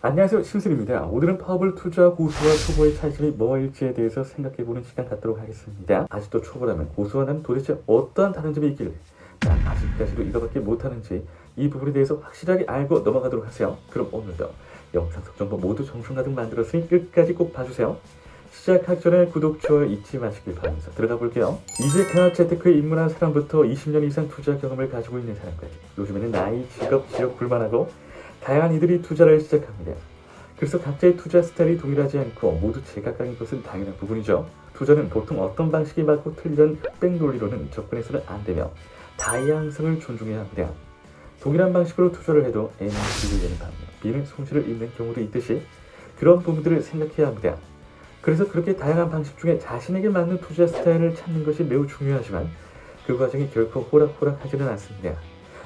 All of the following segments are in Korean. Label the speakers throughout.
Speaker 1: 안녕하세요, 심순입니다. 오늘은 파워볼 투자 고수와 초보의 차이점이 뭐일지에 대해서 생각해보는 시간 갖도록 하겠습니다. 아직도 초보라면 고수와 나는 도대체 어떠한 다른 점이 있길래 난 아직까지도 이거밖에 못하는지 이 부분에 대해서 확실하게 알고 넘어가도록 하세요. 그럼 오늘도 영상 속 정보 모두 정성 가득 만들었으니 끝까지 꼭 봐주세요. 시작하기 전에 구독, 좋아요 잊지 마시길 바라면서 들어가 볼게요. 이직이나 재테크에 입문한 사람부터 20년 이상 투자 경험을 가지고 있는 사람까지 요즘에는 나이, 직업, 지역 불문하고 다양한 이들이 투자를 시작합니다. 그래서 각자의 투자 스타일이 동일하지 않고 모두 제각각인 것은 당연한 부분이죠. 투자는 보통 어떤 방식이 맞고 틀리던 흑백 논리로는 접근해서는 안 되며 다양성을 존중해야 합니다. 동일한 방식으로 투자를 해도 A는 B를 내는 반면 B는 손실을 입는 경우도 있듯이 그런 부분들을 생각해야 합니다. 그래서 그렇게 다양한 방식 중에 자신에게 맞는 투자 스타일을 찾는 것이 매우 중요하지만 그 과정이 결코 호락호락하지는 않습니다.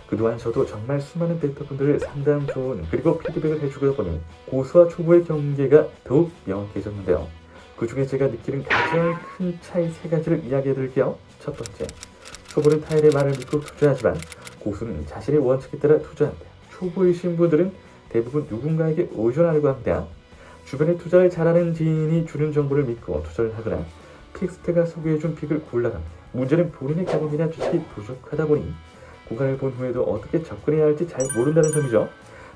Speaker 1: 그동안 저도 정말 수많은 멘토분들을 상담, 조언, 그리고 피드백을 해주고 보니 고수와 초보의 경계가 더욱 명확해졌는데요. 그 중에 제가 느끼는 가장 큰 차이 3가지를 이야기해드릴게요. 첫 번째, 초보는 타인의 말을 믿고 투자하지만 고수는 자신의 원칙에 따라 투자한다. 초보이신 분들은 대부분 누군가에게 의존하려고 합니다. 주변에 투자를 잘하는 지인이 주는 정보를 믿고 투자를 하거나 픽스트가 소개해준 픽을 골라갑니다. 문제는 본인의 경험이나 지식이 부족하다 보니 구간을 본 후에도 어떻게 접근해야 할지 잘 모른다는 점이죠.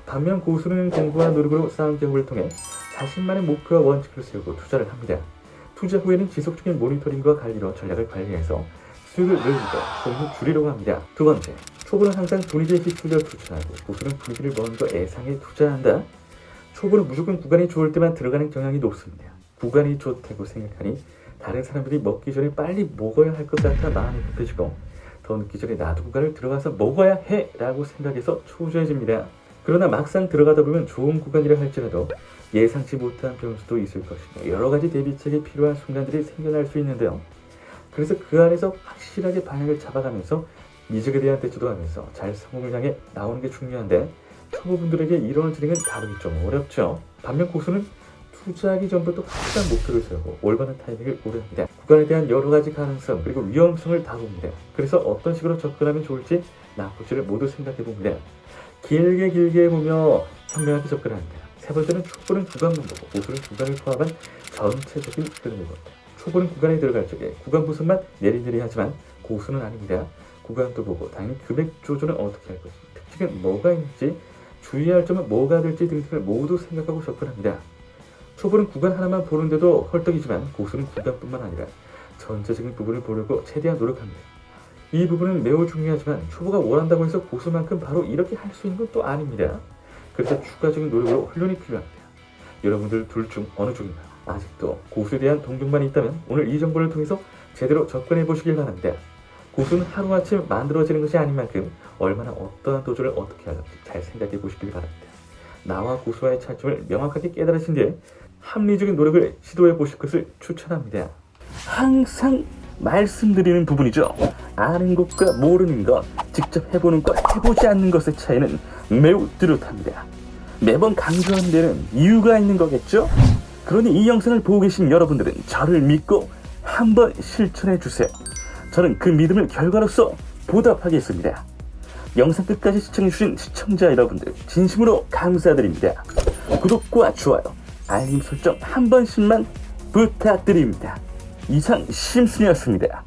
Speaker 1: 반면 고수는 공부와 노력으로 쌓은 경험을 통해 자신만의 목표와 원칙을 세우고 투자를 합니다. 투자 후에는 지속적인 모니터링과 관리로 전략을 관리해서 수익을 늘리고 손익을 줄이려고 합니다. 두 번째, 초보는 항상 분위기에 휩쓸려 투자하고 고수는 분위기를 먼저 예상해 투자한다. 초보는 무조건 구간이 좋을 때만 들어가는 경향이 높습니다. 구간이 좋다고 생각하니 다른 사람들이 먹기 전에 빨리 먹어야 할 것 같아 마음이 급해지고 더 늦기 전에 나도 구간을 들어가서 먹어야 해 라고 생각해서 초조해집니다. 그러나 막상 들어가다 보면 좋은 구간이라 할지라도 예상치 못한 변수도 있을 것이며 여러 가지 대비책이 필요한 순간들이 생겨날 수 있는데요. 그래서 그 안에서 확실하게 방향을 잡아가면서 미적에 대한 대처도 하면서 잘 성공을 향해 나오는 게 중요한데 초보분들에게 이런 진행은 다루기 좀 어렵죠. 반면 고수는 투자하기 전부터 확실한 목표를 세우고 올바른 타이밍을 고려합니다. 구간에 대한 여러 가지 가능성 그리고 위험성을 다 봅니다. 그래서 어떤 식으로 접근하면 좋을지 나쁠지를 모두 생각해 봅니다. 길게 보며 현명하게 접근합니다. 세 번째는 초보는 구간만 보고 고수는 구간을 포함한 전체적인 흐름을 봅니다. 초보는 구간에 들어갈 적에 구간 부분만 내리내리하지만 고수는 아닙니다. 구간도 보고 당연히 금액 조절은 어떻게 할 것인지 특징은 뭐가 있는지 주의할 점은 뭐가 될지 등등을 모두 생각하고 접근합니다. 초보는 구간 하나만 보는데도 헐떡이지만 고수는 구간뿐만 아니라 전체적인 부분을 보려고 최대한 노력합니다. 이 부분은 매우 중요하지만 초보가 원한다고 해서 고수만큼 바로 이렇게 할 수 있는 건 또 아닙니다. 그래서 추가적인 노력으로 훈련이 필요합니다. 여러분들 둘 중 어느 쪽인가요? 아직도 고수에 대한 동경만 있다면 오늘 이 정보를 통해서 제대로 접근해 보시길 바랍니다. 고수는 하루아침 만들어지는 것이 아닌 만큼 얼마나 어떠한 도전을 어떻게 하는지 잘 생각해 보시길 바랍니다. 나와 고수와의 차이점을 명확하게 깨달으신 뒤에 합리적인 노력을 시도해 보실 것을 추천합니다. 항상 말씀드리는 부분이죠. 아는 것과 모르는 것, 직접 해보는 것, 해보지 않는 것의 차이는 매우 뚜렷합니다. 매번 강조하는 데는 이유가 있는 거겠죠? 그러니 이 영상을 보고 계신 여러분들은 저를 믿고 한번 실천해 주세요. 저는 그 믿음을 결과로서 보답하겠습니다. 영상 끝까지 시청해주신 시청자 여러분들 진심으로 감사드립니다. 구독과 좋아요, 알림 설정 한 번씩만 부탁드립니다. 이상 심순이었습니다.